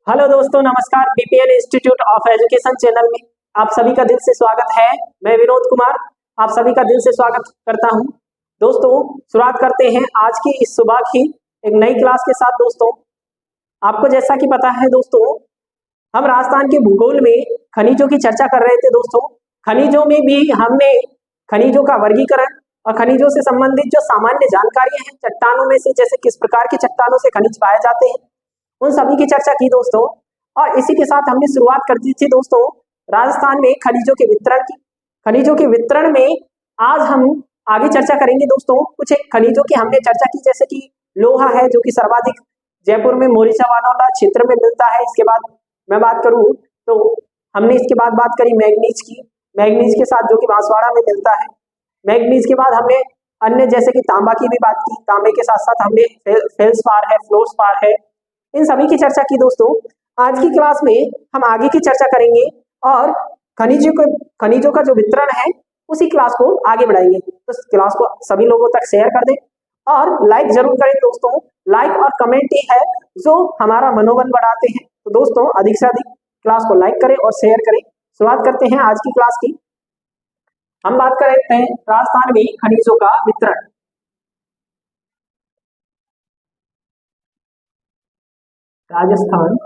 Hello दोस्तों, नमस्कार। BPL institute of education channel में आप सभी का दिल से स्वागत है। मैं विनोद कुमार आप सभी का दिल से स्वागत करता हूं। दोस्तों, शुरुआत करते हैं आज की इस सुबह की एक नई क्लास के साथ। दोस्तों, आपको जैसा कि पता है दोस्तों, हम राजस्थान के भूगोल में खनिजों की चर्चा कर रहे थे। दोस्तों, खनिजों में भी हमने खनिजों का वर्गीकरण और खनिजों से संबंधित जो सामान्य जानकारियां हैं चट्टानों में से, जैसे किस प्रकार की चट्टानों से खनिज पाए जाते हैं, उन सभी की चर्चा की दोस्तों। और इसी के साथ हमने शुरुआत कर दी थी दोस्तों राजस्थान में खनिजों के वितरण की। खनिजों के वितरण में आज हम आगे चर्चा करेंगे दोस्तों। कुछ एक खनिजों की हमने चर्चा की, जैसे कि लोहा है जो कि सर्वाधिक जयपुर में मोरिचा वानोला क्षेत्र में मिलता है। इसके बाद मैं बात करूं तो हमने इसके बाद बात करी मैग्नीज की। मैग्नीज के साथ जो कि बांसवाड़ा में मिलता है। मैग्नीज के बाद हमने अन्य जैसे कि तांबा की भी बात की। तांबे के साथ साथ हमने फेल्सपार है, फ्लोर्सपार है, इन सभी की चर्चा की। दोस्तों, आज की क्लास में हम आगे की चर्चा करेंगे और खनिजों का जो वितरण है उसी क्लास को आगे बढ़ाएंगे। तो इस क्लास को सभी लोगों तक शेयर कर दें और लाइक जरूर करें दोस्तों। लाइक और कमेंट ही है जो हमारा मनोबल बढ़ाते हैं। तो दोस्तों, अधिक से अधिक क्लास को लाइक करें और शेयर करें। शुरुआत करते हैं आज की क्लास की। हम बात कर रहे हैं राजस्थान में खनिजों का वितरण। राजस्थान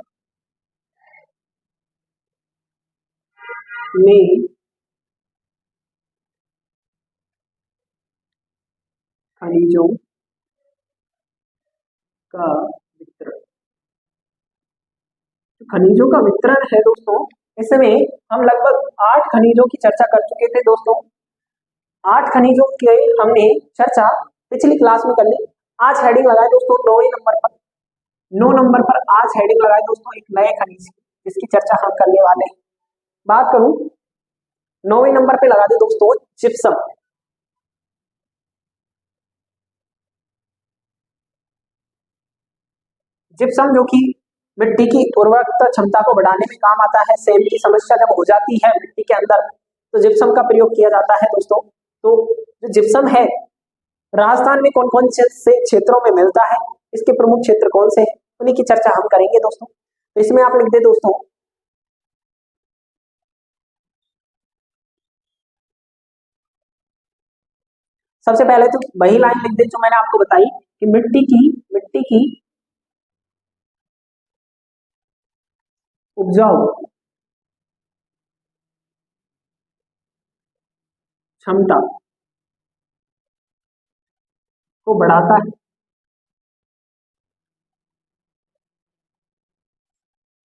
में खनिजों का वितरण। खनिजों का वितरण है दोस्तों, इसमें हम लगभग 8 खनिजों की चर्चा कर चुके थे दोस्तों। 8 खनिजों के हमने चर्चा पिछली क्लास में कर ली। आज हेडिंग लगाए दोस्तों 9वें नंबर पर। 9 नंबर पर आज हेडिंग लगाए दोस्तों एक नए खनिज की, जिसकी चर्चा हम करने वाले हैं। बात करूं 9वें नंबर पे लगा दे दोस्तों जिप्सम। जिप्सम जो कि मिट्टी की उर्वरकता क्षमता को बढ़ाने में काम आता है। सेम की समस्या जब हो जाती है मिट्टी के अंदर तो जिप्सम का प्रयोग किया जाता है दोस्तों। तो जो जिप्सम है राजस्थान में कौन कौन से क्षेत्रों में मिलता है, इसके प्रमुख क्षेत्र कौन से हैं, उन्हीं की चर्चा हम करेंगे दोस्तों। तो इसमें आप लिख दे दोस्तों सबसे पहले तो वही लाइन लिख दे जो मैंने आपको बताई कि मिट्टी की उपजाऊ क्षमता को बढ़ाता है।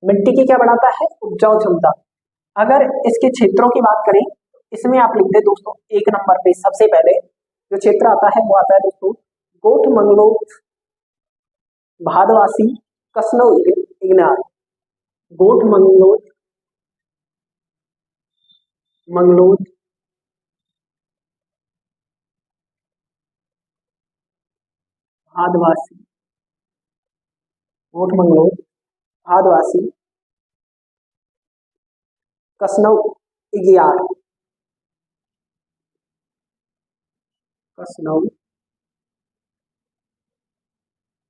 मिट्टी की क्या बढ़ाता है? उपजाऊ क्षमता। अगर इसके क्षेत्रों की बात करें तो इसमें आप लिख दे दोस्तों 1 नंबर पे सबसे पहले जो क्षेत्र आता है वो आता है दोस्तों गोठ मंगलोथ भादवासी कसनौ इग्नार। गोठ मंगलोथ भादवासी, गोठ मंगलोथ भादवासी कसनौ इगियार। कसनौ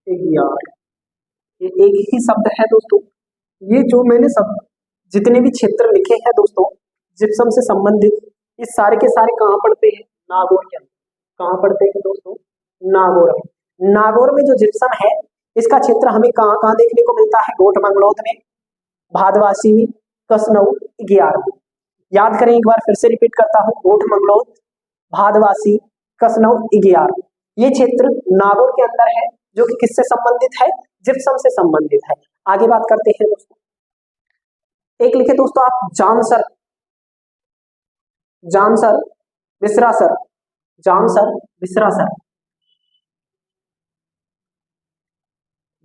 इगियार, ये एक ही शब्द है दोस्तों। ये जो मैंने सब जितने भी क्षेत्र लिखे हैं दोस्तों जिप्सम से संबंधित, ये सारे के सारे कहाँ पड़ते हैं? नागौर के अंदर। कहाँ पड़ते हैं दोस्तों? नागौर में। नागौर में जो जिप्सम है इसका क्षेत्र हमें कहाँ कहाँ देखने को मिलता है? गोठ मंगलोथ में, भादवासी में, कसनौ इगियार में। याद करें, एक बार फिर से रिपीट करता हूँ, गोठ मंगलोथ भादवासी कसनौ इगियार, ये क्षेत्र नागौर के अंदर है जो कि किससे संबंधित है? जिप्सम से संबंधित है। आगे बात करते हैं दोस्तों, एक लिखे दोस्तों आप जामसर, जामसर विसरासर, जामसर विसरासर,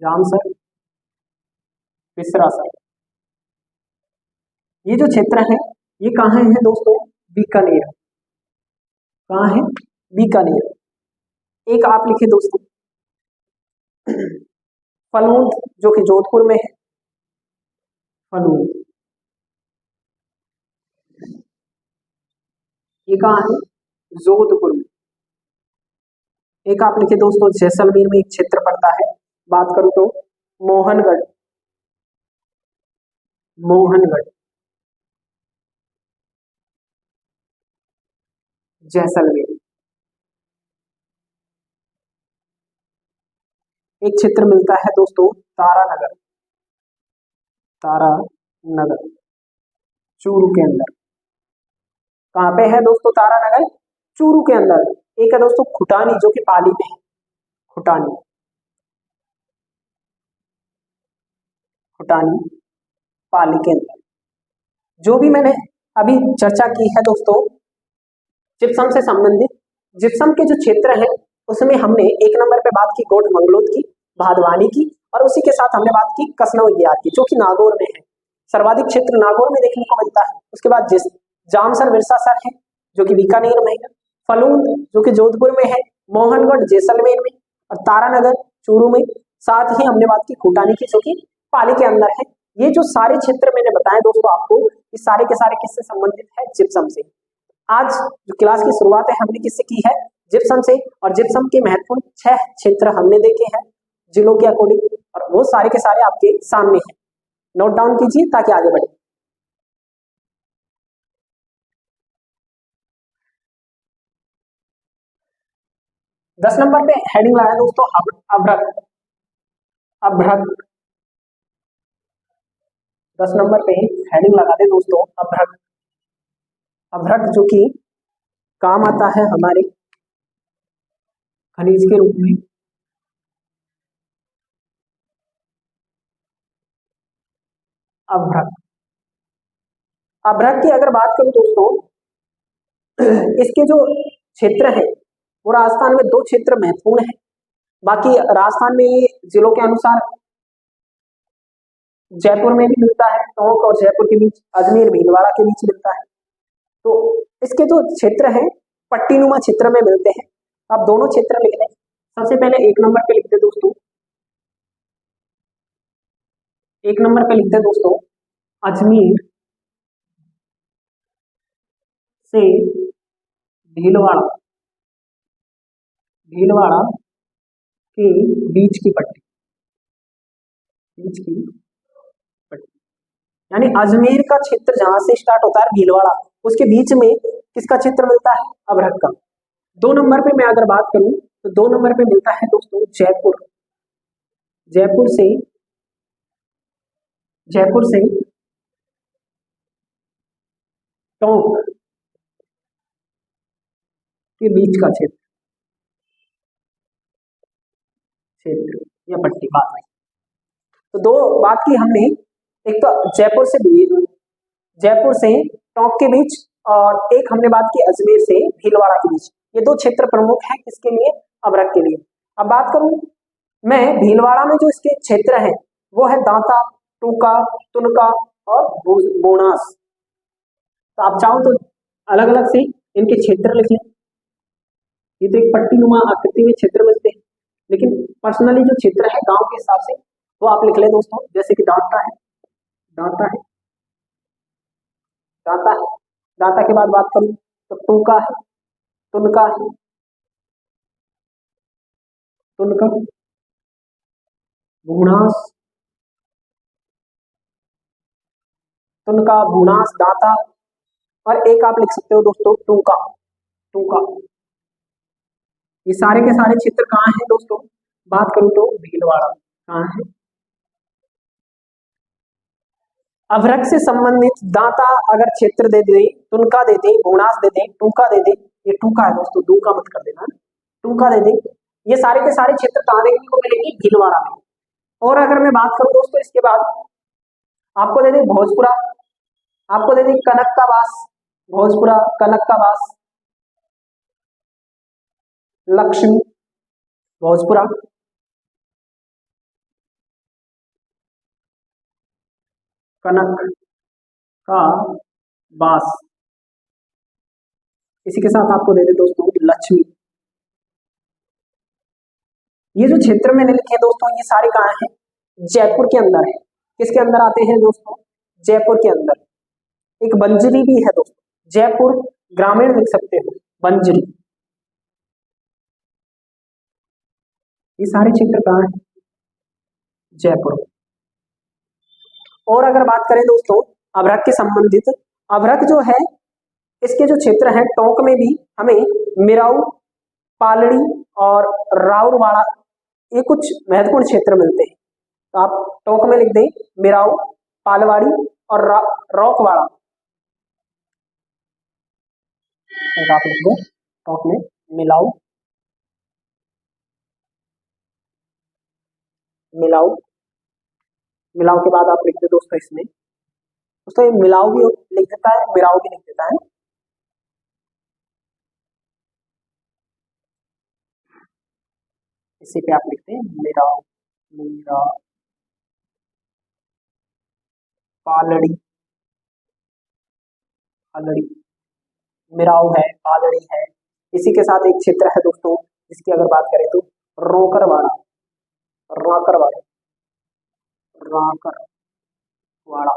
जामसर विसरासर। ये जो क्षेत्र है ये कहाँ है दोस्तों? बीकानेर। कहाँ है? बीकानेर। एक आप लिखे दोस्तों फलूंद जो कि जोधपुर में है। फलूंद ये कहाँ है? जोधपुर में। एक आप लिखे दोस्तों जैसलमेर में एक क्षेत्र पड़ता है। बात करूं तो मोहनगढ़, मोहनगढ़, जैसलमेर। एक क्षेत्र मिलता है दोस्तों तारानगर, तारानगर चूरू के अंदर। कहाँ पे है दोस्तों तारानगर? चूरू के अंदर। एक है दोस्तों खुटानी जो कि पाली में है, खुटानी, खुटानी पाली के अंदर। जो भी मैंने अभी चर्चा की है दोस्तों जिप्सम से संबंधित, जिप्सम के जो क्षेत्र है उसमें हमने एक नंबर पे बात की कोट मंगलोद की, भादवानी की, और उसी के साथ हमने बात की कसनौ गियार की जो कि नागौर में है। सर्वाधिक क्षेत्र नागौर में देखने को मिलता है। उसके बाद जिस जामसर विरसासर है जो कि बीकानेर में है, फलूंद जो कि जोधपुर में है, मोहनगढ़ जैसलमेर में, और तारानगर चूरू में। साथ ही हमने बात की खुटानी की जो कि पाली के अंदर है। ये जो सारे क्षेत्र मैंने बताए दोस्तों आपको, ये सारे के सारे किससे संबंधित है? जिप्सम से। आज जो क्लास की शुरुआत है हमने किससे की है? जिप्सम से। और जिप्सम के महत्वपूर्ण 6 क्षेत्र हमने देखे हैं जिलों के अकॉर्डिंग, और वो सारे के सारे आपके सामने हैं। नोट डाउन कीजिए ताकि आगे बढ़े। 10 नंबर पे हेडिंग लगाया दोस्तों अभ्रक, अभ्रक। 10 नंबर पे हेडिंग लगा दे दोस्तों अभ्रक, अभ्रक जो कि काम आता है हमारे खनिज के रूप में। अभ्रक, अभ्रक की अगर बात करूं दोस्तों इसके जो क्षेत्र है वो राजस्थान में 2 क्षेत्र महत्वपूर्ण है। बाकी राजस्थान में ये जिलों के अनुसार जयपुर में भी मिलता है, टोंक और जयपुर के बीच, अजमेर भीलवाड़ा के बीच मिलता है। तो इसके जो क्षेत्र है पट्टीनुमा क्षेत्र में मिलते हैं। आप दोनों क्षेत्र लिख लें। सबसे पहले 1 नंबर पे लिखते दोस्तों, 1 नंबर पे लिखते दोस्तों अजमेर से भीलवाड़ा, भीलवाड़ा के बीच की पट्टी, बीच की पट्टी, यानी अजमेर का क्षेत्र जहां से स्टार्ट होता है भीलवाड़ा, उसके बीच में किसका क्षेत्र मिलता है? अभ्रक का। 2 नंबर पे मैं अगर बात करूं तो 2 नंबर पे मिलता है दोस्तों जयपुर, जयपुर से, जयपुर से टोंक के बीच का क्षेत्र, क्षेत्र या पट्टी बात है। तो 2 बात की हमने, एक तो जयपुर से जयपुर से टोंक के बीच, और एक हमने बात की अजमेर से भीलवाड़ा के बीच। ये 2 क्षेत्र प्रमुख हैं किसके लिए? अभ्रक के लिए। अब बात करूं मैं भीलवाड़ा में, जो इसके क्षेत्र है वो है दांता, टूका, तुनका और बोनास। तो आप चाहो तो अलग अलग से इनके क्षेत्र लिख लें। ये तो एक पट्टीनुमा आकृति में क्षेत्र मिलते हैं, लेकिन पर्सनली जो क्षेत्र है गांव के हिसाब से वो आप लिख लें दोस्तों। जैसे कि दांता है, दांता है, दांता है, दांता के बाद बात करूं तो टूका है, तुनका है, तुनका, भूणास, तुनका, भूणास, दांता, और एक आप लिख सकते हो दोस्तों टूका, टूका। ये सारे के सारे क्षेत्र कहाँ हैं दोस्तों? बात करूं तो भीलवाड़ा कहाँ है? अभ्रक से संबंधित दांता अगर क्षेत्र दे दे, तुनका दे दे, भूणास दे दे, टूका दे दे, ये टूका है दोस्तों, टूका मत कर देना, टूका दे दे, ये सारे के सारे क्षेत्र कहाँ देखने को मिलेंगे? भीलवाड़ा में। और अगर मैं बात करूं दोस्तों इसके बाद आपको दे दे भोजपुरा, आपको दे दी कनक का बास, भोजपुरा, कनक का बास, लक्ष्मी, भोजपुरा, कनक का बास। इसी के साथ आपको दे दे दोस्तों लक्ष्मी। ये जो क्षेत्र मैंने लिखे हैं दोस्तों ये सारे कहाँ हैं? जयपुर के अंदर है। किसके अंदर आते हैं दोस्तों? जयपुर के अंदर। एक बंजरी भी है दोस्तों, जयपुर ग्रामीण लिख सकते हो, बंजरी। ये सारे क्षेत्र कहाँ हैं? जयपुर। और अगर बात करें दोस्तों अभ्रक के संबंधित, अभ्रक जो है इसके जो क्षेत्र है टोंक में भी हमें मिराऊ, पालड़ी और राउरवाड़ा ये कुछ महत्वपूर्ण क्षेत्र मिलते हैं। तो आप टोंक में लिख दें मिराऊ, पालवाड़ी और रौकवाड़ा। आप लिख दो टोंक में मिलाऊ, मिलाऊ, मिलाऊ के बाद आप लिख दो दोस्तों इसमें, दोस्तों ये मिलाऊ भी लिख देता है, मिराऊ भी लिख देता है। इसी पे आप लिखते हैं मिराऊ, मीरा, पालड़ी, पालड़ी, मिराऊ है, पालड़ी है। इसी के साथ एक क्षेत्र है दोस्तों जिसकी अगर बात करें तो रोकरवाड़ा, राकरवाड़ा, राकरवाड़ा।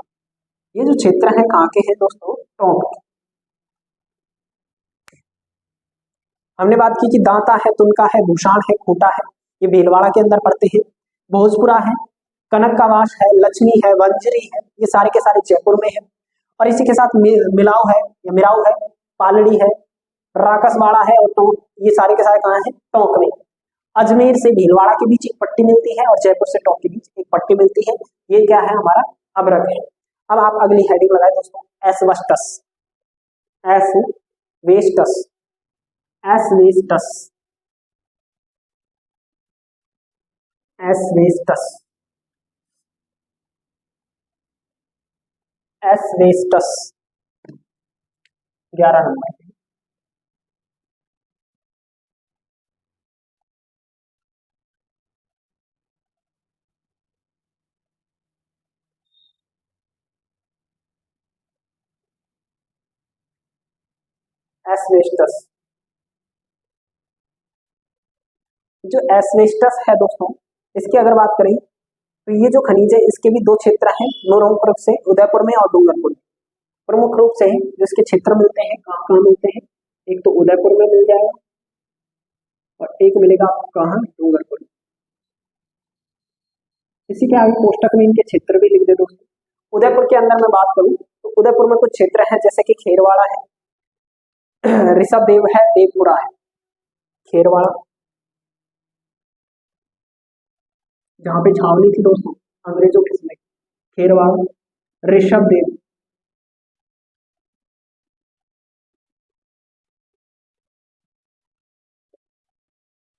ये जो क्षेत्र है कहाँ के हैं दोस्तों? टोंक के। हमने बात की कि दांता है, तुनका है, भूषाण है, खूंटा है, ये भीलवाड़ा के अंदर पड़ते हैं। भोजपुरा है, कनक का वास है, लक्ष्मी है, वंजरी है, ये सारे के सारे जयपुर में है। और इसी के साथ मिलाऊ है या मिराऊ है, पालड़ी है, राकसवाड़ा है और टोंक, ये सारे के सारे कहाँ है? टोंक में। अजमेर से भीलवाड़ा के बीच एक पट्टी मिलती है और जयपुर से टोंक के बीच एक पट्टी मिलती है। ये क्या है? हमारा अभ्रक है। अब आप अगली हेडिंग लगाए दोस्तों, asbestos, asbestos, asbestos, asbestos, asbestos 11 number. Asbestos, जो एस्बेस्टस है दोस्तों इसकी अगर बात करें तो ये जो खनिज है इसके भी दो क्षेत्र हैं प्रमुख रूप से, उदयपुर में और डूंगरपुर में। प्रमुख रूप से जो इसके क्षेत्र मिलते हैं कहाँ कहाँ मिलते हैं? एक तो उदयपुर में मिल जाएगा और एक मिलेगा आपको कहाँ? डूंगरपुर में। इसी के आगे कोष्टक में इनके क्षेत्र भी लिख दे दोस्तों। उदयपुर के अंदर मैं बात करूं तो उदयपुर में कुछ क्षेत्र है जैसे कि खेरवाड़ा है, ऋषभ देव है, देवपुरा है। खेरवाड़ा जहाँ पे छावनी थी दोस्तों अंग्रेजों के समय, खेरवाड़ा, ऋषभ देव,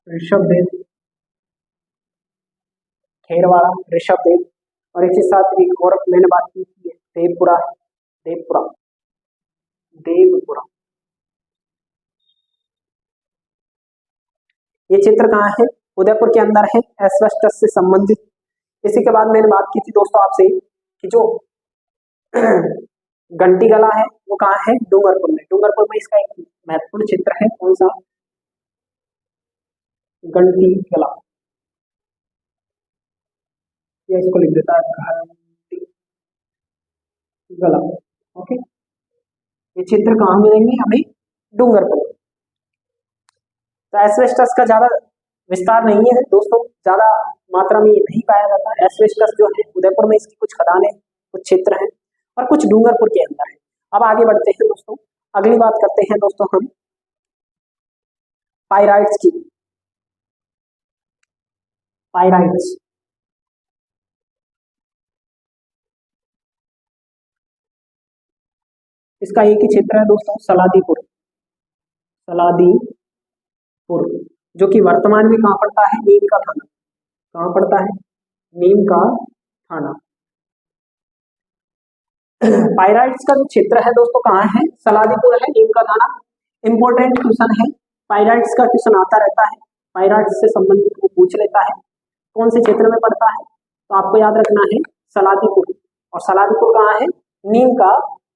ऋषभ देव, खेरवाड़ा, ऋषभ देव। और इसी साथ एक और मैंने बात की थी देवपुरा है, देवपुरा, देवपुरा। ये चित्र कहाँ है? उदयपुर के अंदर है, एस्बेस्टस से संबंधित। इसी के बाद मैंने बात की थी दोस्तों आपसे कि जो घंटी गला है वो कहाँ है? डूंगरपुर में। डूंगरपुर में इसका एक महत्वपूर्ण चित्र है, कौन सा? घंटी गला, या इसको लिख देता है घंटी गला। ओके, ये चित्र कहाँ मिलेंगे हमें? डूंगरपुर। तो एस्बेस्टस का ज्यादा विस्तार नहीं है दोस्तों, ज्यादा मात्रा में ये नहीं पाया जाता। एस्बेस्टस जो है उदयपुर में इसकी कुछ खदानें, कुछ क्षेत्र हैं और कुछ डूंगरपुर के अंदर है। अब आगे बढ़ते हैं दोस्तों, अगली बात करते हैं दोस्तों हम पाइराइट्स की। पाइराइट्स, इसका एक ही क्षेत्र है दोस्तों, सलादीपुर, सलादीपुर, जो कि वर्तमान में कहाँ पड़ता है? नीम का थाना। कहाँ पड़ता है? नीम का थाना। पाइराइट्स का जो क्षेत्र है दोस्तों कहाँ है? सलादीपुर है, नीम का थाना। इंपॉर्टेंट क्वेश्चन है, पाइराइट्स का क्वेश्चन आता रहता है, पाइराइट्स से संबंधित वो पूछ लेता है कौन से क्षेत्र में पड़ता है। तो आपको याद रखना है सलादीपुर, और सलादीपुर कहाँ है? नीम का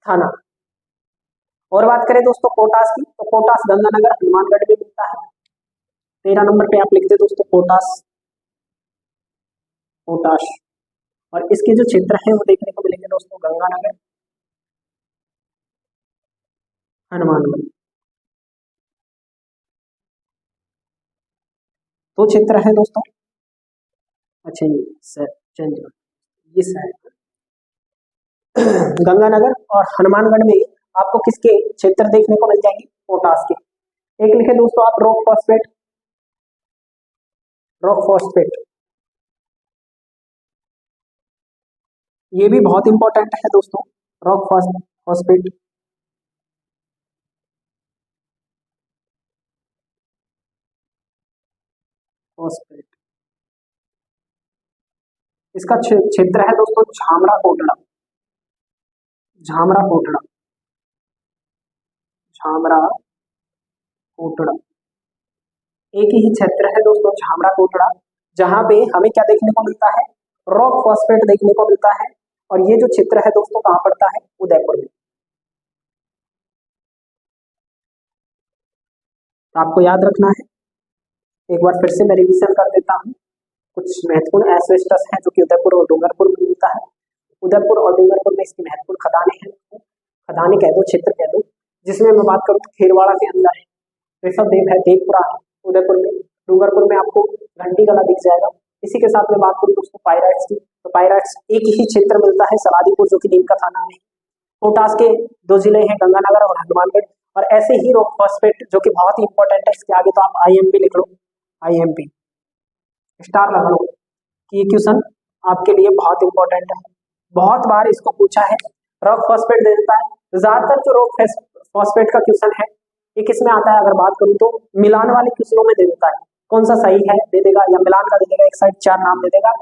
थाना। और बात करें दोस्तों पोटास की, तो पोटास गंगानगर हनुमानगढ़ में मिलता है। 13 नंबर पे आप लिखते दोस्तों पोटास, पोटाश। और इसके जो क्षेत्र है वो देखने को मिलेंगे दोस्तों गंगानगर, हनुमानगढ़। दो क्षेत्र है दोस्तों। अच्छा ये सर चंद्र, ये सर गंगानगर और हनुमानगढ़ में आपको किसके क्षेत्र देखने को मिल जाएंगे? पोटास के। एक लिखे दोस्तों आप रॉक फॉस्फेट, रॉक फॉस्फेट, ये भी बहुत इंपॉर्टेंट है दोस्तों, रॉक फॉस्फेट। फॉस्फेट इसका क्षेत्र है दोस्तों झामरा कोटड़ा, झामरा कोटड़ा, झामरा कोटड़ा। एक ही क्षेत्र है दोस्तों झामरा कोटड़ा, जहां पे हमें क्या देखने को मिलता है? रॉक फॉस्फेट देखने को मिलता है। और ये जो क्षेत्र है दोस्तों कहां पड़ता है? उदयपुर में। तो आपको याद रखना है, एक बार फिर से मैं रिवीजन कर देता हूँ। कुछ महत्वपूर्ण एस्बेस्टस है जो कि उदयपुर और डूंगरपुर में मिलता है। उदयपुर और डूंगरपुर में इसकी महत्वपूर्ण खदानें हैं, खदानें कह दो, क्षेत्र कह दो। जिसमें मैं बात करूँ तो खेरवाड़ा के अंदर है, ऋषभदेव है, देवपुरा है उदयपुर में। डूंगरपुर में आपको घंटी गला दिख जाएगा। इसी के साथ में बात करूँ दोस्तों पायराइट्स की, तो पायराइट्स एक ही क्षेत्र मिलता है, सलादीपुर, जो कि नीम का थाना है। पोटास के 2 जिले हैं, गंगानगर और हनुमानगढ़। और ऐसे ही रॉक फॉस्फेट जो कि बहुत ही इंपॉर्टेंट है, इसके आगे तो आप आईएमपी लिख लो, आईएमपी स्टार लगा लो कि ये क्वेश्चन आपके लिए बहुत इंपॉर्टेंट है, बहुत बार इसको पूछा है। रॉक फॉस्फेट दे देता है। ज्यादातर जो रॉक फॉस्फेट का क्वेश्चन है ये किसमें आता है? अगर बात करूं तो मिलान वाले क्वेश्चनों में दे देता है। कौन सा सही है दे देगा, या मिलान का दे देगा, एक साइड 4 नाम दे देगा,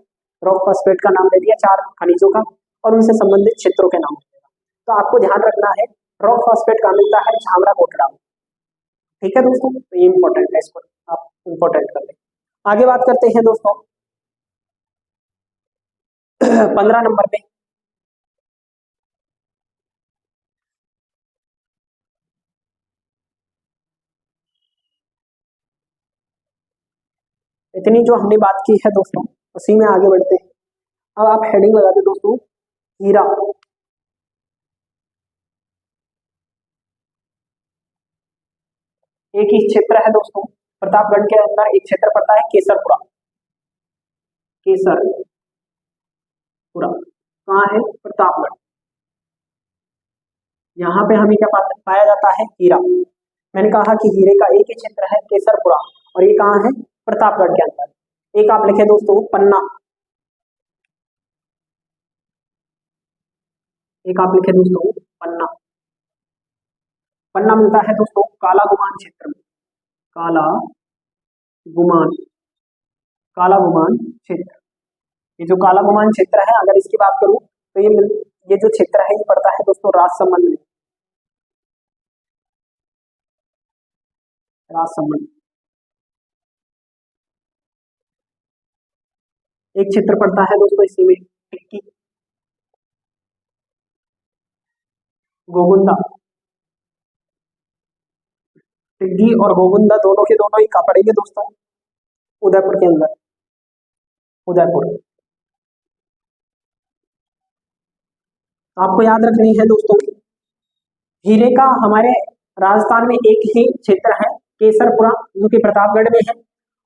रॉक फॉस्फेट का नाम दे दिया, 4 खनिजों का, और उनसे संबंधित क्षेत्रों के नाम दे देगा। तो आपको ध्यान रखना है रॉक फॉस्फेट का मिलता है झामरा कोटड़ा में। ठीक है दोस्तों, तो ये इंपॉर्टेंट है, इसको आप इंपॉर्टेंट कर लें। आगे बात करते हैं दोस्तों 15 नंबर पे। इतनी जो हमने बात की है दोस्तों, उसी में आगे बढ़ते हैं। अब आप हेडिंग लगा दे दोस्तों, हीरा। एक ही क्षेत्र है दोस्तों प्रतापगढ़ के अंदर, एक क्षेत्र पड़ता है केसरपुरा, केसरपुरा कहाँ है? प्रतापगढ़। यहाँ पे हमें क्या पाया जाता है? हीरा। मैंने कहा कि हीरे का एक ही क्षेत्र है केसरपुरा, और ये कहाँ है? प्रतापगढ़ के अंदर। एक आप लिखे दोस्तों पन्ना, एक आप लिखे दोस्तों पन्ना। पन्ना मिलता है दोस्तों काला गुमान क्षेत्र में, काला गुमान, काला गुमान क्षेत्र। ये जो काला गुमान क्षेत्र है, अगर इसकी बात करूं तो ये जो क्षेत्र है ये पड़ता है दोस्तों राजसमंद में, राजसमंद। एक क्षेत्र पड़ता है दोस्तों इसी में टिक्की, गोगुंदा। टिग्गी और गोगुंदा दोनों के दोनों ही कहाँ पड़ेंगे दोस्तों? उदयपुर के अंदर, उदयपुर। आपको याद रखनी है दोस्तों, हीरे का हमारे राजस्थान में एक ही क्षेत्र है केसरपुरा, जो कि प्रतापगढ़ में है।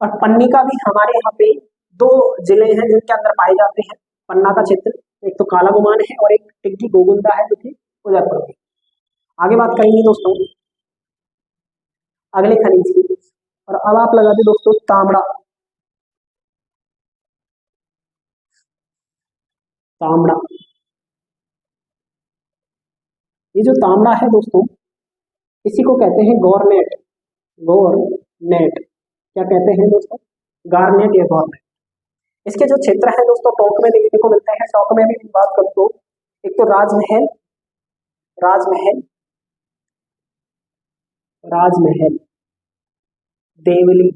और पन्नी का भी हमारे यहाँ पे 2 जिले हैं जिनके अंदर पाए जाते हैं पन्ना का क्षेत्र, एक तो काला गुमान है और एक टिग्गी गोगुंदा है जो कि उदयपुर में। आगे बात करेंगे दोस्तों अगले खनिज की, और अब आप लगा दे दोस्तों तांबड़ा, तांबड़ा। ये जो तांबड़ा है दोस्तों, इसी को कहते हैं गॉर्नेट, गॉर्नेट। क्या कहते हैं दोस्तों? गार्नेट या गॉर्नेट। इसके जो क्षेत्र है दोस्तों टोंक में देखने को मिलते हैं। टोंक में भी बात करूं तो एक तो राजमहल, राजमहल, राजमहल, देवली,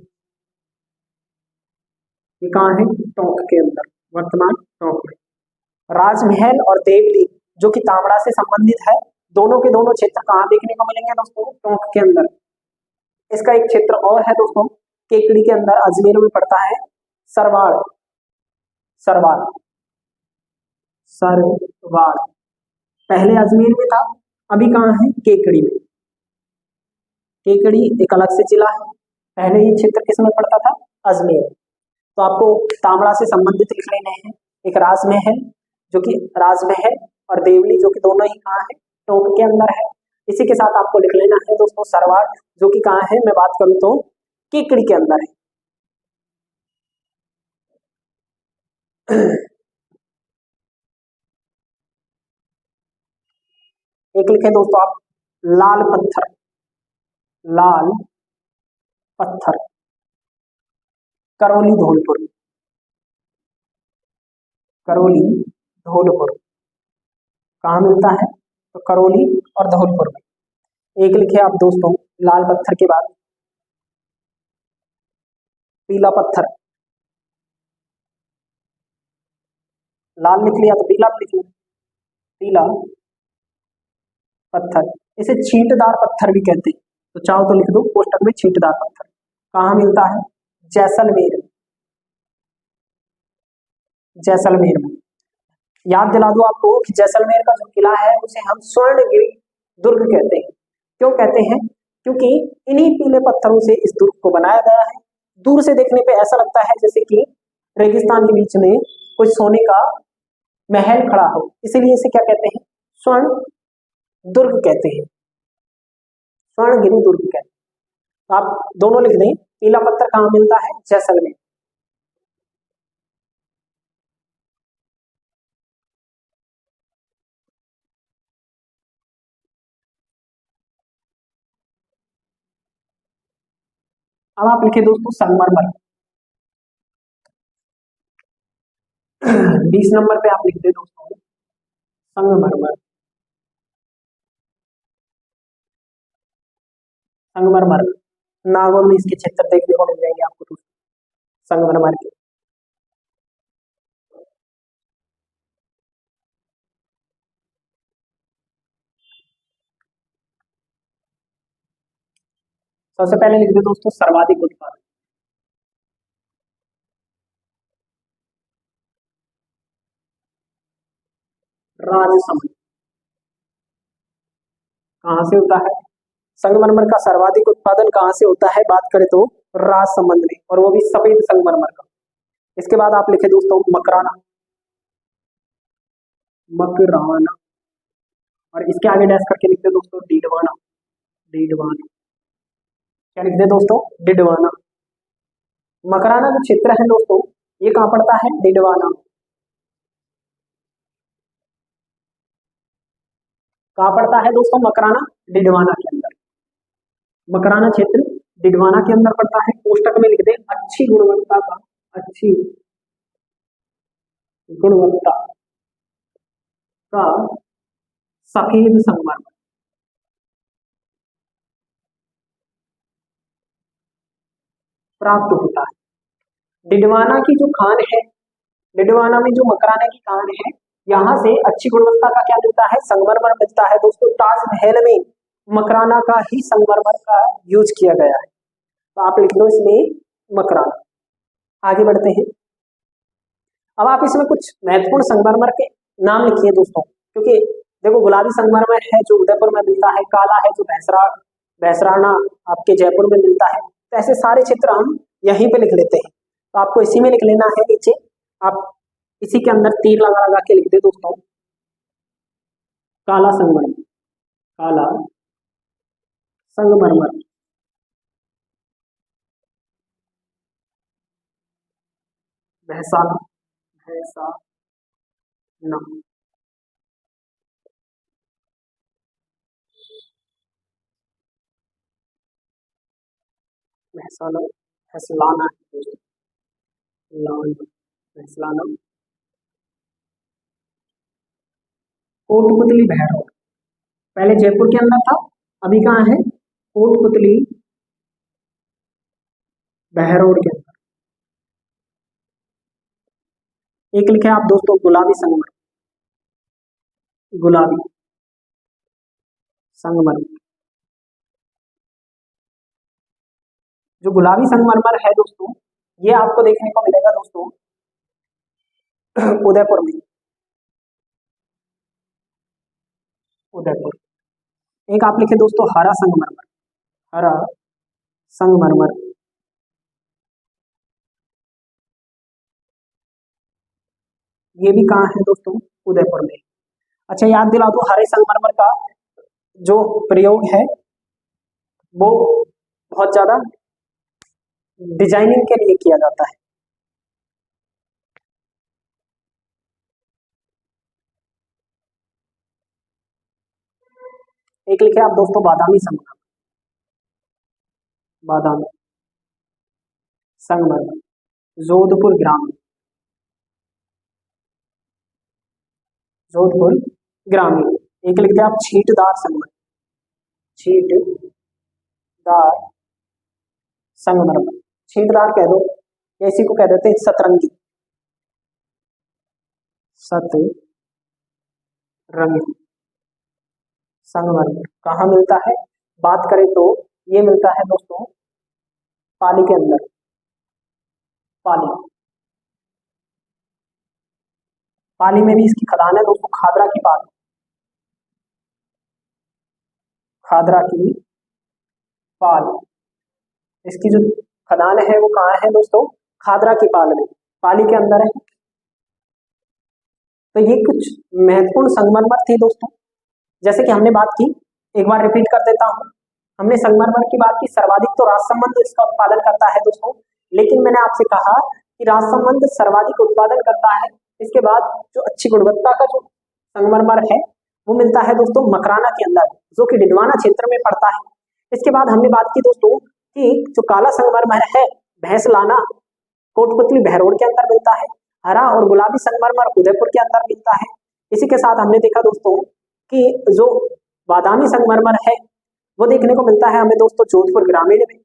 ये कहाँ है? टोंक के अंदर, वर्तमान टोंक में। राजमहल और देवली जो कि तांबड़ा से संबंधित है, दोनों के दोनों क्षेत्र कहाँ देखने को मिलेंगे दोस्तों? टोंक के अंदर। इसका एक क्षेत्र और है दोस्तों केकड़ी के अंदर, अजमेर में पड़ता है, सरवाड़, सरवाड़, सरवाड़। पहले अजमेर में था, अभी कहाँ है? केकड़ी में। केकड़ी एक अलग से जिला है, पहले ये क्षेत्र किसमें पड़ता था? अजमेर। तो आपको तांबड़ा से संबंधित लिख लेने हैं, एक राजमहल जो कि राजमहल और देवली जो कि दोनों ही कहाँ है, टोंक के अंदर है। इसी के साथ आपको लिख लेना है दोस्तों सरवाड़, जो कि कहाँ है, मैं बात करूं तो केकड़ी के अंदर है। एक लिखे दोस्तों आप लाल पत्थर, लाल पत्थर, करौली धौलपुर, करौली धौलपुर कहाँ मिलता है, तो करौली और धौलपुर में। एक लिखे आप दोस्तों लाल पत्थर के बाद पीला पत्थर, लाल लिख लिया तो पीला भी लिख लिया, पीला पत्थर, इसे छींटदार पत्थर भी कहते हैं, तो चाहो तो लिख दो कोष्टक में छींटदार पत्थर। कहाँ मिलता है, जैसलमेर में, जैसलमेर में। याद दिला दूं आपको कि जैसलमेर का जो किला है उसे हम स्वर्णगिरी दुर्ग कहते हैं। क्यों कहते हैं, क्योंकि इन्हीं पीले पत्थरों से इस दुर्ग को बनाया गया है। दूर से देखने पे ऐसा लगता है जैसे कि रेगिस्तान के बीच में कोई सोने का महल खड़ा हो, इसीलिए इसे क्या कहते हैं, स्वर्ण दुर्ग कहते हैं, स्वर्णगिरी दुर्ग कहते हैं। तो आप दोनों लिख दें, पीला पत्थर कहाँ मिलता है, जैसलमेर। अब आप लिखे दोस्तों संगमरमर। 20 नंबर पे आप लिख दे दोस्तों संगमरमर, संगमरमर नागौर में इसके क्षेत्र देखने को मिल जाएंगे आपको दोस्तों, संगमरमर के। सबसे पहले लिख दे दोस्तों सर्वाधिक उत्पादन, राजसमंद कहाँ से होता है, संगमरमर का सर्वाधिक उत्पादन कहाँ से होता है, बात करें तो राजसमंद में, और वो भी सफेद संगमरमर का। इसके बाद आप लिखे दोस्तों मकराना, मकराना, और इसके आगे डैश करके लिखते दोस्तों डीडवाना, डीडवाना, क्या लिखते दोस्तों, डिडवाना। मकराना जो क्षेत्र है दोस्तों ये कहाँ पड़ता है, डिडवाना, कहाँ पड़ता है दोस्तों मकराना, डिडवाना के अंदर। मकराना क्षेत्र डिडवाना के अंदर पड़ता है। कोष्टक में लिख दे अच्छी गुणवत्ता का, अच्छी गुणवत्ता का सफेद संगमरमर प्राप्त होता है। डिडवाना की जो खान है, डिडवाना में जो मकराना की खान है, यहाँ से अच्छी गुणवत्ता का क्या मिलता है, संगमरमर मिलता है दोस्तों। ताजमहल में मकराना का ही संगमरमर का यूज किया गया है, तो आप लिख दो इसमें मकराना। आगे बढ़ते हैं। अब आप इसमें कुछ महत्वपूर्ण संगमरमर के नाम लिखिए दोस्तों, क्योंकि देखो गुलाबी संगमरमर है जो उदयपुर में मिलता है, काला है जो भैंसराना आपके जयपुर में मिलता है। तो ऐसे सारे चित्र हम यहीं पे लिख लेते हैं, तो आपको इसी में लिख लेना है नीचे। आप इसी के अंदर तीर लगा लगा के लिख दे दोस्तों काला संगमरमर, काला संगमरमर, भैंसाना, भैंसाना, भैंसाना, फैसलाना, फैसलाना, कोटपुतली भैरव, पहले जयपुर के अंदर था, अभी कहाँ है, कोटपुतली बहरोड के अंदर। एक लिखे आप दोस्तों गुलाबी संगमरमर, गुलाबी संगमरमर। जो गुलाबी संगमरमर है दोस्तों ये आपको देखने को मिलेगा दोस्तों उदयपुर में, उदयपुर। एक आप लिखे दोस्तों हरा संगमरमर, हरा संगमरमर, ये भी कहाँ है दोस्तों, उदयपुर में। अच्छा याद दिला दूं, हरे संगमरमर का जो प्रयोग है वो बहुत ज्यादा डिजाइनिंग के लिए किया जाता है। एक लिखे आप दोस्तों बादामी संगमरमर, बादामी संगमरमर, जोधपुर ग्रामीण, जोधपुर ग्रामीण। एक लिखते हैं आप छींटदार संगमरमर, छींटदार संगमरमर, छींटदार कह दो या इसी को कह देते हैं सतरंगी, सतरंगी संगमरमर कहाँ मिलता है? बात करें तो ये मिलता है दोस्तों पाली के अंदर, पाली, पाली में भी इसकी खदान है दोस्तों, खादरा की पाल, खादरा की पाल, इसकी जो खदान है वो कहाँ है दोस्तों? खादरा की पाल में, पाली के अंदर है। तो ये कुछ महत्वपूर्ण संगमरमर थे दोस्तों। जैसे कि हमने बात की, एक बार रिपीट कर देता हूं, हमने संगमरमर की बात की, सर्वाधिक तो राजसमंद इसका उत्पादन करता है दोस्तों, लेकिन मैंने आपसे कहा कि राजसमंद सर्वाधिक उत्पादन करता है। इसके बाद जो अच्छी गुणवत्ता का जो संगमरमर है वो मिलता है दोस्तों मकराना के अंदर, जो कि डिडवाना क्षेत्र में पड़ता है। इसके बाद हमने बात की दोस्तों कि जो काला संगमरमर है भैंसलाना कोटपुतली बहरोड के अंदर मिलता है, हरा और गुलाबी संगमरमर उदयपुर के अंदर मिलता है। इसी के साथ हमने देखा दोस्तों कि जो बादामी संगमरमर है वो देखने को मिलता है हमें दोस्तों जोधपुर ग्रामीण में।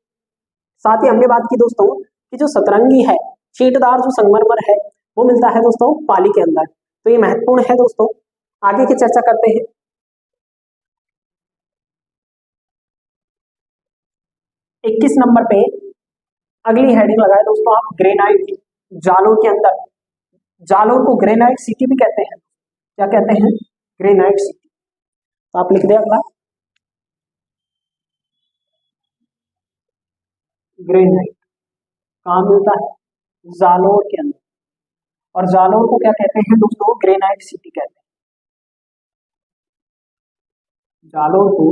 साथ ही हमने बात की दोस्तों कि जो सतरंगी है, छींटदार जो संगमरमर है वो मिलता है दोस्तों पाली के अंदर। तो ये महत्वपूर्ण है दोस्तों। आगे की चर्चा करते हैं। 21 नंबर पे अगली हेडिंग लगाए दोस्तों आप, ग्रेनाइट, जालोर के अंदर, जालोर को ग्रेनाइट सिटी भी कहते हैं। क्या कहते हैं? Granite city. तो आप लिख दे अगला, ग्रेनाइट कहाँ मिलता है? जालोर के अंदर। और जालोर को क्या कहते हैं दोस्तों? ग्रेनाइट सिटी कहते हैं। जालोर को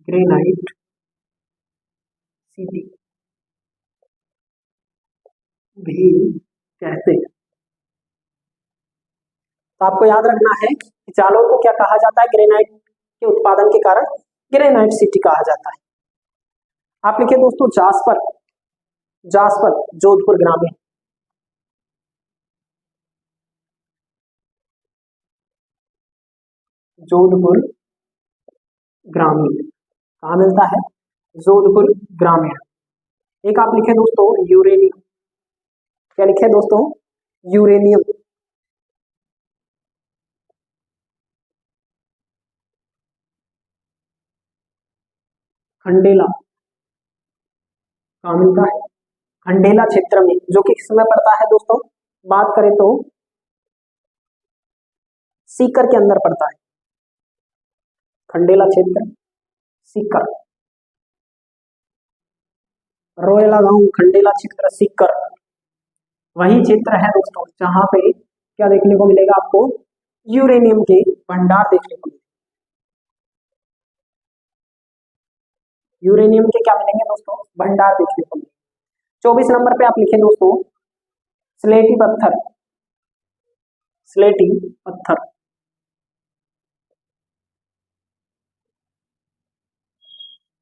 ग्रेनाइट सिटी भी कहते हैं। तो आपको याद रखना है कि जालोर को क्या कहा जाता है? ग्रेनाइट के उत्पादन के कारण ग्रेनाइट सिटी कहा जाता है। आप लिखिए दोस्तों जासपर, जासपर जोधपुर ग्रामीण, जोधपुर ग्रामीण कहाँ मिलता है? जोधपुर ग्रामीण। एक आप लिखे दोस्तों यूरेनियम, क्या लिखे दोस्तों? यूरेनियम, खंडेला कहाँ मिलता है? खंडेला क्षेत्र में, जो कि किसमें पड़ता है दोस्तों? बात करें तो सीकर के अंदर पड़ता है। खंडेला क्षेत्र सीकर, रोयला गांव, खंडेला क्षेत्र सीकर, वही क्षेत्र है दोस्तों जहां पे क्या देखने को मिलेगा आपको? यूरेनियम के भंडार देखने को मिलेंगे। यूरेनियम के क्या मिलेंगे दोस्तों? भंडार देखने को मिलेंगे। 24 नंबर पे आप लिखे दोस्तों स्लेटी पत्थर, स्लेटी पत्थर,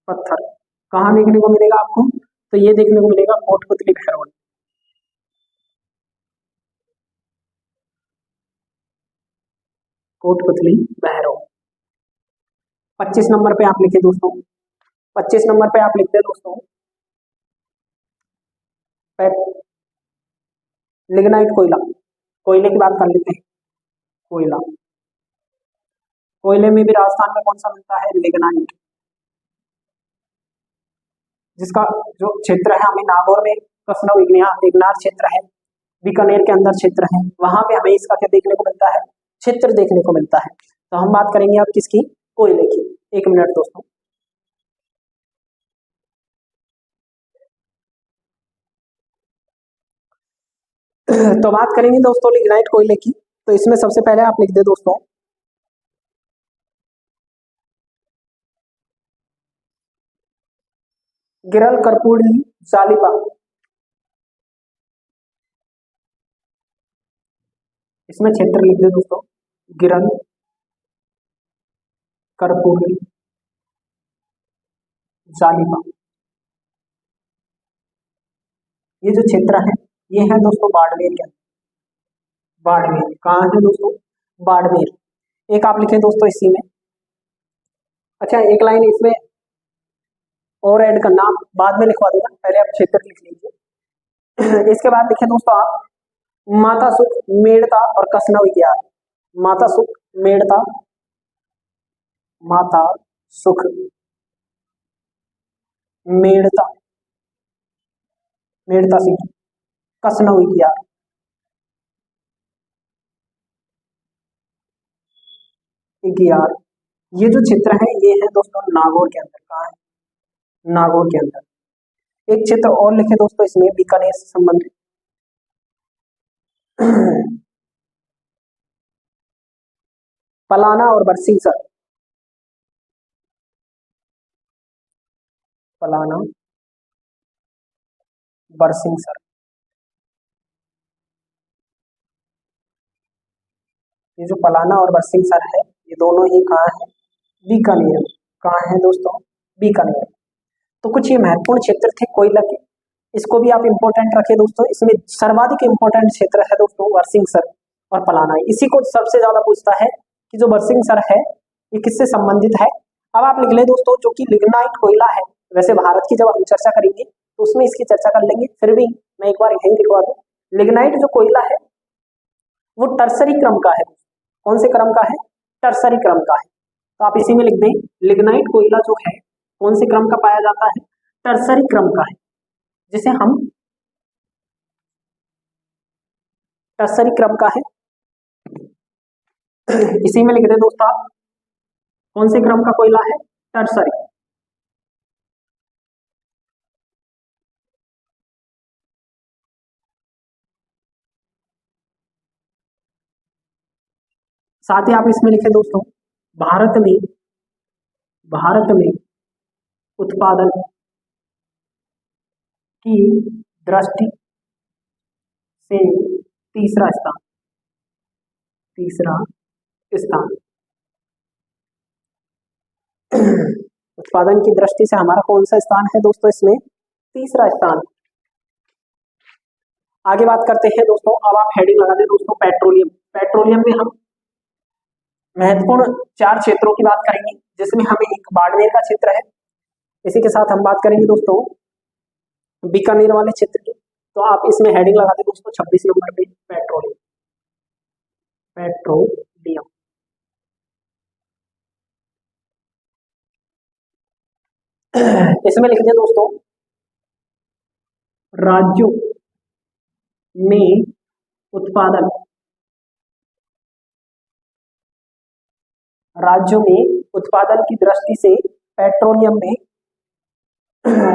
पत्थर कहाँ देखने को मिलेगा आपको? तो ये देखने को मिलेगा कोटपुतली बहरोड, कोटपुतली बहरोड। 25 नंबर पे आप लिखे दोस्तों, 25 नंबर पे आप लिखते हैं दोस्तों लिग्नाइट कोयला, कोयले की बात कर लेते हैं। कोयला, कोयले में भी राजस्थान में कौन सा मिलता है? लिग्नाइट, जिसका जो क्षेत्र है हमें नागौर में कसनव इग्नार क्षेत्र है, बीकानेर के अंदर क्षेत्र है, वहां पे हमें इसका क्या देखने को मिलता है? क्षेत्र देखने को मिलता है। तो हम बात करेंगे अब किसकी? कोयले की। एक मिनट दोस्तों, तो बात करेंगे दोस्तों लिग्नाइट कोयले की। तो इसमें सबसे पहले आप लिख दे दोस्तों गिरल कर्पूरी जालिपा। इसमें क्षेत्र लिख दे दोस्तों गिरल कर्पूरी जालिपा। ये जो क्षेत्र है ये है दोस्तों बाड़मेर के अंदर। बाड़मेर कहाँ है दोस्तों? बाड़मेर। एक आप लिखे दोस्तों इसी में। अच्छा एक लाइन इसमें और ऐड करना, आप बाद में लिखवा देना, पहले आप क्षेत्र लिख लीजिए। इसके बाद लिखे दोस्तों आप माता सुख मेड़ता और कसना विज्ञान। माता सुख मेड़ता, माता सुख मेड़ता, मेड़ता सिंह कसना विज्ञान। विज्ञान ये जो क्षेत्र है ये है दोस्तों नागौर के अंदर। कहाँ है? नागौर के अंदर। एक क्षेत्र और लिखे दोस्तों इसमें बीकानेर से संबंधित। पलाना और बरसिंहसर। पलाना बरसिंहसर, ये जो पलाना और बरसिंहसर है ये दोनों ही कहाँ है? बीकानेर। कहाँ है दोस्तों? बीकानेर। तो कुछ ये महत्वपूर्ण क्षेत्र थे कोयला के, इसको भी आप इंपॉर्टेंट रखें दोस्तों। इसमें सर्वाधिक इंपॉर्टेंट क्षेत्र है दोस्तों बरसिंहसर और पलाना। इसी को सबसे ज्यादा पूछता है कि जो बरसिंहसर है ये किससे संबंधित है। अब आप लिख ले दोस्तों जो कि लिग्नाइट कोयला है। वैसे भारत की जब हम चर्चा करेंगे तो उसमें इसकी चर्चा कर लेंगे, फिर भी मैं एक बार यही लिखवा दूं, लिग्नाइट जो कोयला है वो टर्सरी क्रम का है। कौन से क्रम का है? टर्सरी क्रम का है। तो आप इसी में लिख दें लिग्नाइट कोयला जो है कौन से क्रम का पाया जाता है? टर्सरी क्रम का है, जिसे हम टर्सरी क्रम का है। इसी में लिख दे दोस्तों आप कौन से क्रम का कोयला है? टर्सरी। साथ ही आप इसमें लिखे दोस्तों भारत में उत्पादन की दृष्टि से तीसरा स्थान। तीसरा स्थान। उत्पादन की दृष्टि से हमारा कौन सा स्थान है दोस्तों? इसमें तीसरा स्थान। आगे बात करते हैं दोस्तों, अब आप हेडिंग लगा दें दोस्तों पेट्रोलियम। पेट्रोलियम में हम महत्वपूर्ण 4 क्षेत्रों की बात करेंगे, जिसमें हमें एक बाड़मेर का क्षेत्र है, इसी के साथ हम बात करेंगे दोस्तों बीकानेर वाले क्षेत्र की। तो आप इसमें हेडिंग लगा दें दोस्तों 26 नंबर पे पेट्रोलियम। पेट्रोलियम इसमें लिख दें दोस्तों राज्यों में उत्पादन, राज्यों में उत्पादन की दृष्टि से पेट्रोलियम में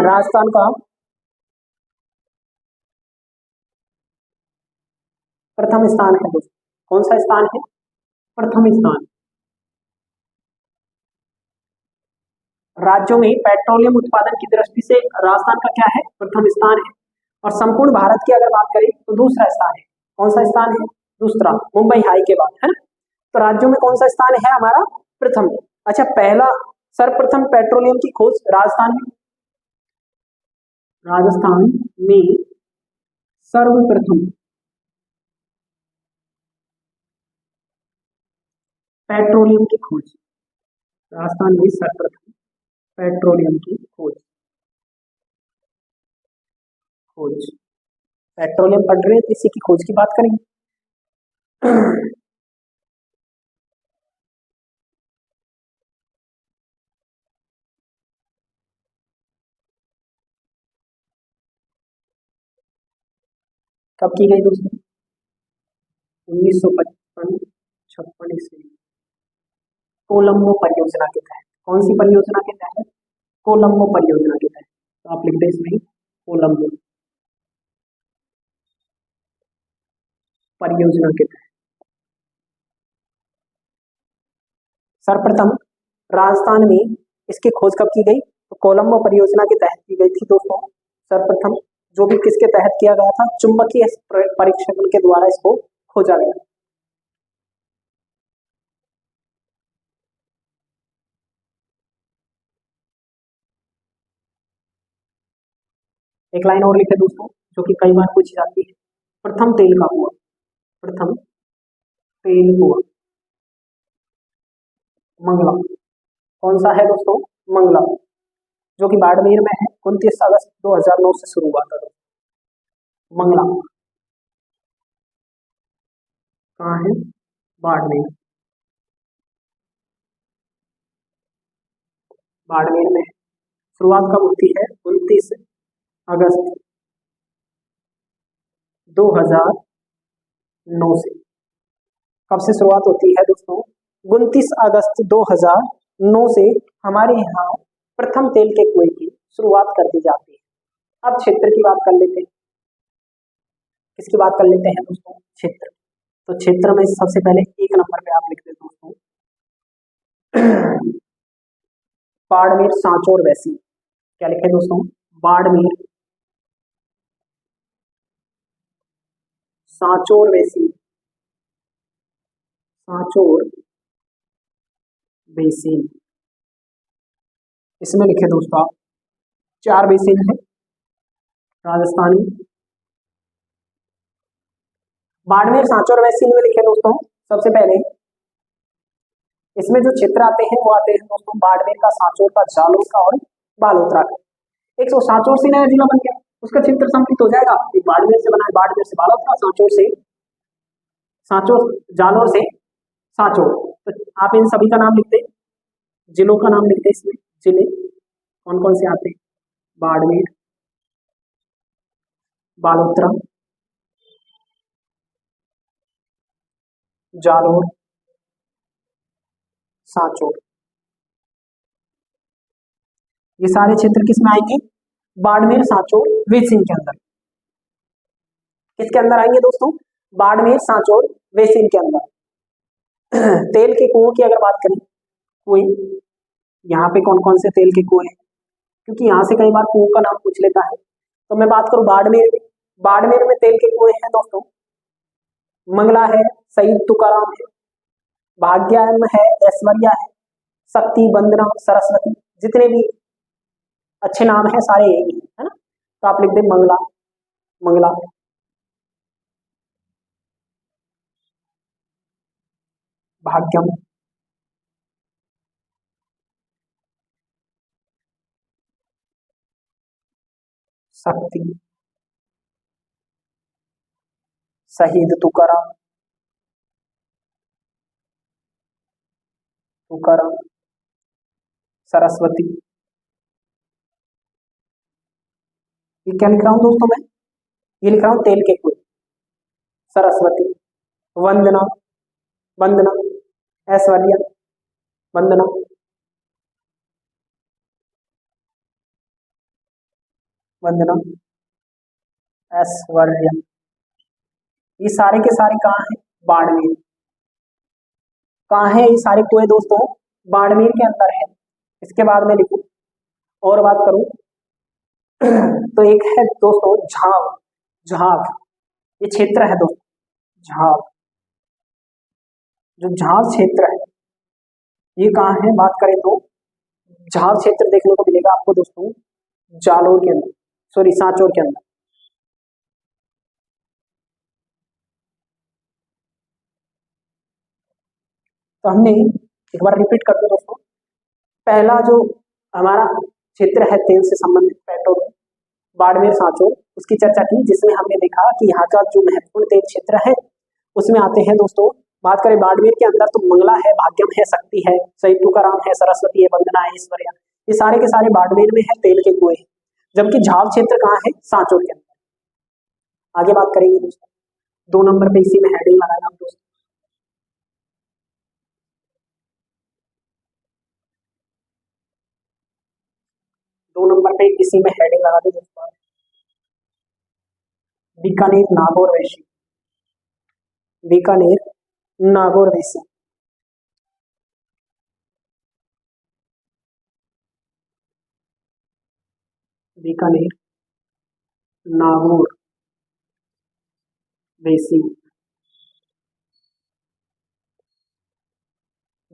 राजस्थान का प्रथम स्थान है दोस्तों। कौन सा स्थान है? प्रथम स्थान। राज्यों में पेट्रोलियम उत्पादन की दृष्टि से राजस्थान का क्या है? प्रथम स्थान है। और संपूर्ण भारत की अगर बात करें तो दूसरा स्थान है। कौन सा स्थान है? दूसरा, मुंबई हाई के बाद, है ना। तो राज्यों में कौन सा स्थान है हमारा? प्रथम। अच्छा पहला सर्वप्रथम पेट्रोलियम की खोज राजस्थान में, राजस्थान में सर्वप्रथम पेट्रोलियम की खोज, राजस्थान में सर्वप्रथम पेट्रोलियम की खोज। खोज पेट्रोलियम पढ़ रहे हैं तो इसी की खोज की बात करेंगे। कब की गई दोस्तों? 1955-56 ईस्वी, कोलंबो परियोजना के तहत। कौन सी परियोजना के तहत? कोलंबो परियोजना के तहत। तो आप लिख दें इसमें कोलंबो परियोजना के तहत। सर्वप्रथम राजस्थान में इसकी खोज कब की गई? तो कोलंबो परियोजना के तहत की गई थी दोस्तों। सर्वप्रथम जो भी किसके तहत किया गया था? चुंबकीय परीक्षण के द्वारा इसको खोजा गया। एक लाइन और लिखे दोस्तों, जो कि कई बार पूछी जाती है। प्रथम तेल का कुआं, प्रथम तेल कुआं मंगला। कौन सा है दोस्तों? मंगला, जो कि बाड़मेर में है। 29 अगस्त 2009 से शुरू हुआ था। मंगला कहाँ है? बाड़मेर, बाड़मेर में। शुरुआत कब होती है? 29 अगस्त 2009 से। कब से शुरुआत होती है दोस्तों? 29 अगस्त 2009 से हमारे यहाँ प्रथम तेल के कुएं की शुरुआत कर दी जाती है। अब क्षेत्र की बात कर लेते हैं। किसकी बात कर लेते हैं दोस्तों? क्षेत्र। तो क्षेत्र में सबसे पहले एक नंबर पे आप लिख दें दोस्तों, बाड़मेर, सांचौर, वैसी। क्या लिखे दोस्तों? बाड़मेर, सांचौर, वैसी, सांचौर बेसिन। इसमें लिखे दोस्तों आप 4 बेसिन है राजस्थान में। बाड़मेर, सांचौर, बेसिन में लिखे दोस्तों सबसे पहले इसमें जो क्षेत्र आते हैं वो आते हैं दोस्तों बाड़मेर का, सांचौर का, जालोर का और बालोतरा का। एक सौ सांचौर से नया जिला बन गया, उसका क्षेत्र सम्मिलित हो जाएगा। बाड़मेर से बना है, बाड़मेर से बालोतरा, सांचौर से सांचौर, जालोर से सांचौर। तो आप इन सभी का नाम लिखते, जिलों का नाम लिखते। इसमें जिले कौन कौन से आते हैं? बाड़मेर, बालोतरा, जालोर, सांचौर। ये सारे क्षेत्र किस में आएंगे? बाड़मेर, सांचौर, वेसिन के अंदर। किसके अंदर आएंगे दोस्तों? बाड़मेर, सांचौर, वेसिन के अंदर। तेल के कुओं की अगर बात करें, कुएं, यहाँ पे कौन कौन से तेल के कुएं हैं? क्योंकि यहाँ से कई बार कुओं का नाम पूछ लेता है। तो मैं बात करूं बाड़मेर में, बाड़मेर में तेल के कुएं हैं दोस्तों, मंगला है, शहीद तुकाराम है, भाग्यम है, ऐश्वर्या है, शक्ति, वंदना, सरस्वती। जितने भी अच्छे नाम है सारे यही है ना। तो आप लिख दे मंगला, मंगला, भाग्यम, शक्ति, शहीद तुकाराम, तुकाराम, सरस्वती। ये क्या लिख रहा हूँ दोस्तों मैं? ये लिख रहा हूँ तेल के कुएं, सरस्वती, वंदना, वंदना, ऐश्वर्या, वंदना, वंदना, ऐश्वर्या। ये सारे के सारे कहाँ हैं? बाड़मेर। कहाँ है ये सारे कुएं दोस्तों? बाड़मेर के अंदर है। इसके बाद में लिखूं और बात करूं तो एक है दोस्तों झाव, झाव, ये क्षेत्र है दोस्तों झाव। जो झाव क्षेत्र है ये कहाँ है? बात करें तो झाव क्षेत्र देखने को मिलेगा आपको दोस्तों जालोर के अंदर, सॉरी सांचौर के अंदर। तो हमने एक बार रिपीट कर दो दोस्तों, पहला जो हमारा क्षेत्र है तेल से संबंधित, पेट्रोल, बाड़मेर, सांचौर, उसकी चर्चा की, जिसमें हमने देखा कि यहाँ का जो महत्वपूर्ण तेल क्षेत्र है उसमें आते हैं दोस्तों। बात करें बाड़मेर के अंदर तो मंगला है, भाग्यम है, शक्ति है, शहीद तुकाराम है, सरस्वती है, वंदना है, ऐश्वर्या। ये सारे के सारे बाड़मेर में है, तेल के कुएं हैं। जबकि झाव क्षेत्र कहाँ है? सांचौर के अंदर। आगे बात करेंगे दोस्तों, 2 नंबर पे इसी में हेडिंग लगाना दोस्तों, 2 नंबर पे इसी में हेडिंग लगा दे दोस्तों, बीकानेर, नागौर, वैशी, बीकानेर, नागौर, वैसी। Bikaner, Nagaur basin,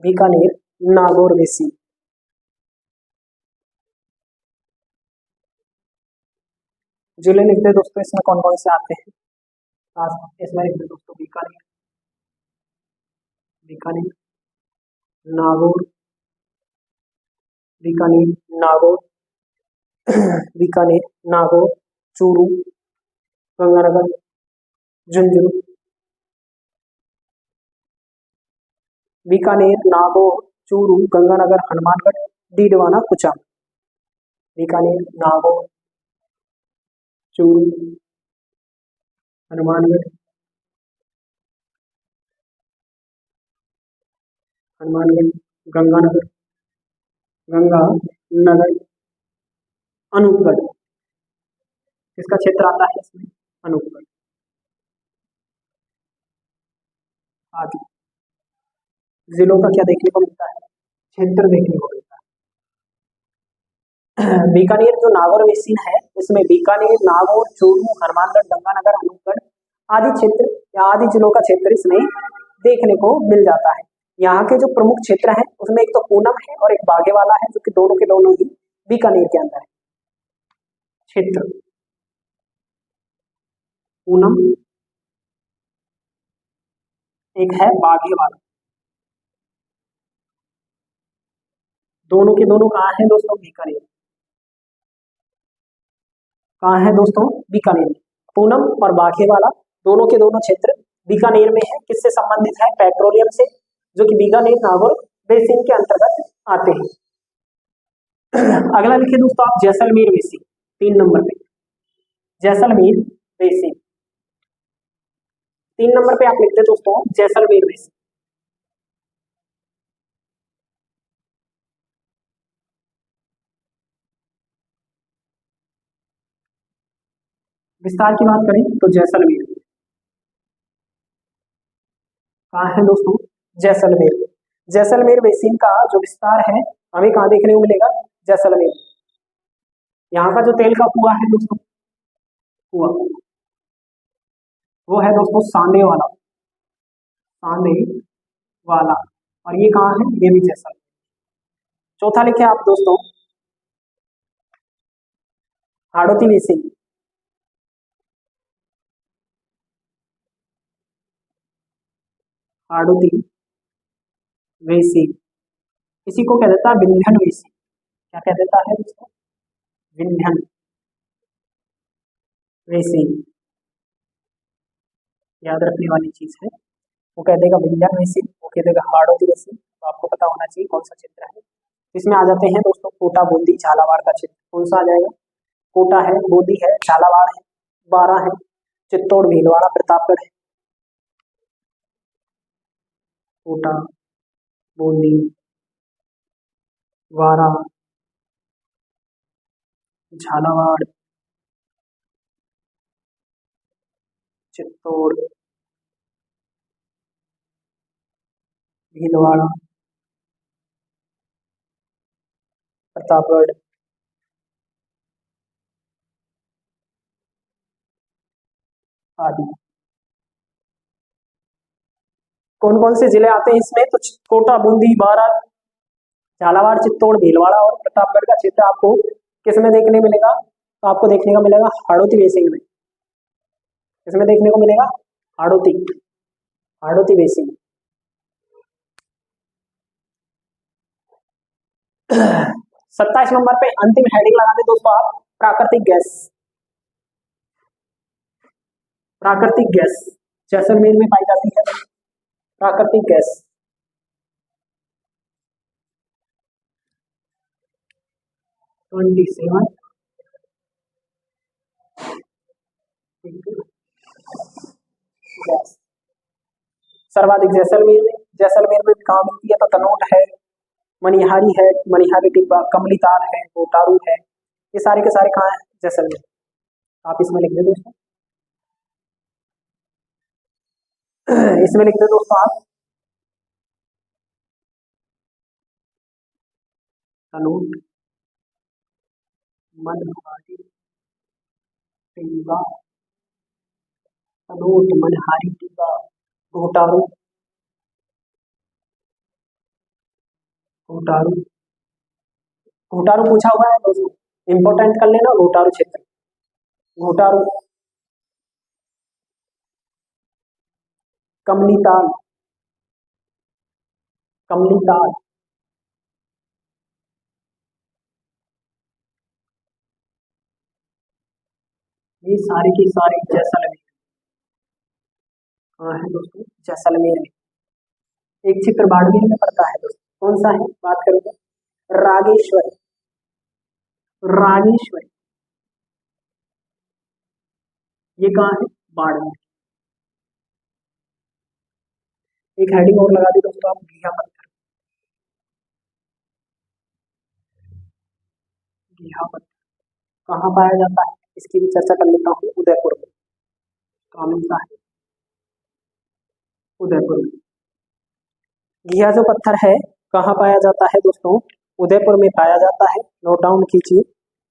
Bikaner, Nagaur basin. जिले लिखते हैं दोस्तों, इसमें कौन कौन से आते हैं? इसमें लिखते हैं दोस्तों बीकानेर, बीकानेर, नागौर, बीकानेर, नागौर, बीकानेर, नागौर, चूरू, गंगानगर, झुंझुनू, बीकानेर, नागौर, चूरू, गंगानगर, हनुमानगढ़, डीडवाना, कुचाम। बीकानेर, नागौर, चूरू, हनुमानगढ़, हनुमानगढ़, गंगानगर, गंगानगर, अनूपगढ़। किसका क्षेत्र आता है इसमें? अनूपगढ़। आगे जिलों का क्या देखने को मिलता है? क्षेत्र देखने को मिलता है। बीकानेर जो नागौर बेसिन है, इसमें बीकानेर, नागौर, चूरू, हनुमानगढ़, गंगानगर, अनूपगढ़ आदि क्षेत्र या आदि जिलों का क्षेत्र इसमें देखने को मिल जाता है। यहाँ के जो प्रमुख क्षेत्र हैं उसमें एक तो पूनम है और एक बागेवाला है, जो कि दोनों के दोनों ही बीकानेर के अंदर है। क्षेत्र पूनम, एक है बागेवाला, दोनों के दोनों कहाँ हैं दोस्तों? बीकानेर। कहाँ है दोस्तों? बीकानेर में। पूनम और बाघेवाला दोनों के दोनों क्षेत्र बीकानेर में है। किससे संबंधित है? पेट्रोलियम से, जो कि बीकानेर नागौर बेसिन के अंतर्गत आते हैं। अगला लिखिए दोस्तों आप जैसलमेर बेसिन, 3 नंबर पे जैसलमेर बेसिन। 3 नंबर पे आप लिखते दोस्तों जैसलमेर बेसिन। विस्तार की बात करें तो जैसलमेर कहाँ है दोस्तों? जैसलमेर। जैसलमेर बेसिन का जो विस्तार है हमें कहाँ देखने को मिलेगा? जैसलमेर। यहाँ का जो तेल का कुआं है दोस्तों, कुआं वो है दोस्तों सांडे वाला, सांडे वाला। और ये कहाँ है? ये भी जैसलमेर। चौथा लिखे आप दोस्तों हाड़ौती बेसिन। हाड़ौती बेसिन, इसी को कह देता है विंध्यन बेसिन। क्या कह देता है दोस्तों? विंध्यन बेसिन। याद रखने वाली चीज है। वो कह देगा विंध्यन बेसिन, वो कह देगा हाड़ौती बेसिन। तो आपको पता होना चाहिए कौन सा क्षेत्र है। इसमें आ जाते हैं दोस्तों कोटा, बूंदी, झालावाड़ का क्षेत्र। कौन सा आ जाएगा? कोटा है, बूंदी है, झालावाड़ है, बारा है, चित्तौड़, भीलवाड़ा, प्रतापगढ़ है। कोटा, बूंदी, बारा, झालावाड़, चित्तौड़, भीलवाड़ा, प्रतापगढ़ आदि। कौन कौन से जिले आते हैं इसमें? तो कोटा, बूंदी, बारा, झालावाड़, चित्तौड़, भीलवाड़ा और प्रतापगढ़ का क्षेत्र आपको किस में देखने मिलेगा? तो आपको देखने को मिलेगा हाड़ौती बेसिन में। किसमें देखने को मिलेगा? हाड़ौती, हाड़ौती बेसिन। 27 नंबर पे अंतिम हेडिंग लगा दे दोस्तों आप, प्राकृतिक गैस। प्राकृतिक गैस जैसलमेर में पाई जाती है। प्राकृतिक गैस, गैस सर्वाधिक जैसलमेर में। जैसलमेर में कहाँ मिलती है? तो तनोट है, मनिहारी है, मनिहारी टिब्बा, कमली ताल है, बोटारू है। ये सारे के सारे कहाँ है? जैसलमेर। आप इसमें लिख दे दोस्तों, इसमें लिख दे दोस्तों आप तनोट, मनहारी टीका, अनोट मनहारी टीका, घोटारू, घोटारू, घोटारू पूछा हुआ है दोस्तों, इंपॉर्टेंट कर लेना घोटारू क्षेत्र, घोटारू, कमलीताल, कमलीताल, ये सारे के सारे जैसलमेर, हाँ है दोस्तों जैसलमेर में। एक क्षेत्र बाड़मेर में पड़ता है दोस्तों, कौन सा है बात करें तो रागेश्वरी, रागेश्वरी, ये कहाँ है बाड़मेर। एक हेडिंग और लगा दी दोस्तों आप, घिया पत्थर, घिया पत्थर कहाँ पाया जाता है, इसकी भी चर्चा कर लेता हूँ, उदयपुर में, कहाँ मिलता है, उदयपुर में। घिया जो पत्थर है कहाँ पाया जाता है दोस्तों, उदयपुर में पाया जाता है, नोट डाउन कीजिए।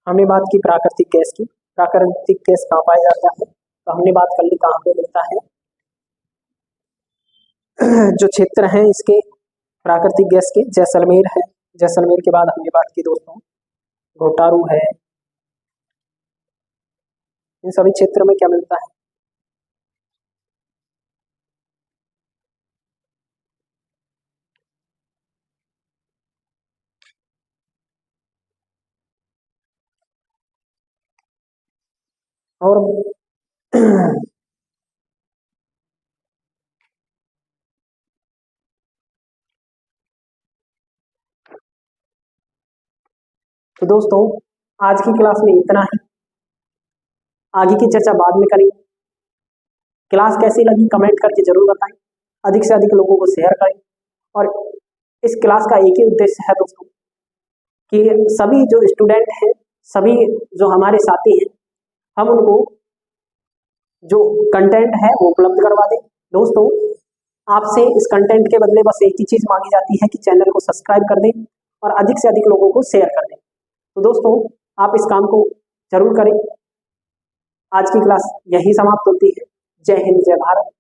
हमने बात की प्राकृतिक गैस की, प्राकृतिक गैस कहाँ पाया जाता है, तो हमने बात कर ली कहाँ पे मिलता है, जो क्षेत्र है इसके प्राकृतिक गैस के, जैसलमेर है, जैसलमेर के बाद हमने बात की दोस्तों घोटारू है, इन सभी क्षेत्रों में क्या मिलता है, और तो दोस्तों आज की क्लास में इतना ही, आगे की चर्चा बाद में करेंगे। क्लास कैसी लगी कमेंट करके जरूर बताएं, अधिक से अधिक लोगों को शेयर करें, और इस क्लास का एक ही उद्देश्य है दोस्तों कि सभी जो स्टूडेंट हैं, सभी जो हमारे साथी हैं, हम उनको जो कंटेंट है वो उपलब्ध करवा दें। दोस्तों आपसे इस कंटेंट के बदले बस एक ही चीज मांगी जाती है कि चैनल को सब्सक्राइब कर दें और अधिक से अधिक लोगों को शेयर कर दें। तो दोस्तों आप इस काम को जरूर करें। आज की क्लास यही समाप्त होती है। जय हिंद, जय भारत।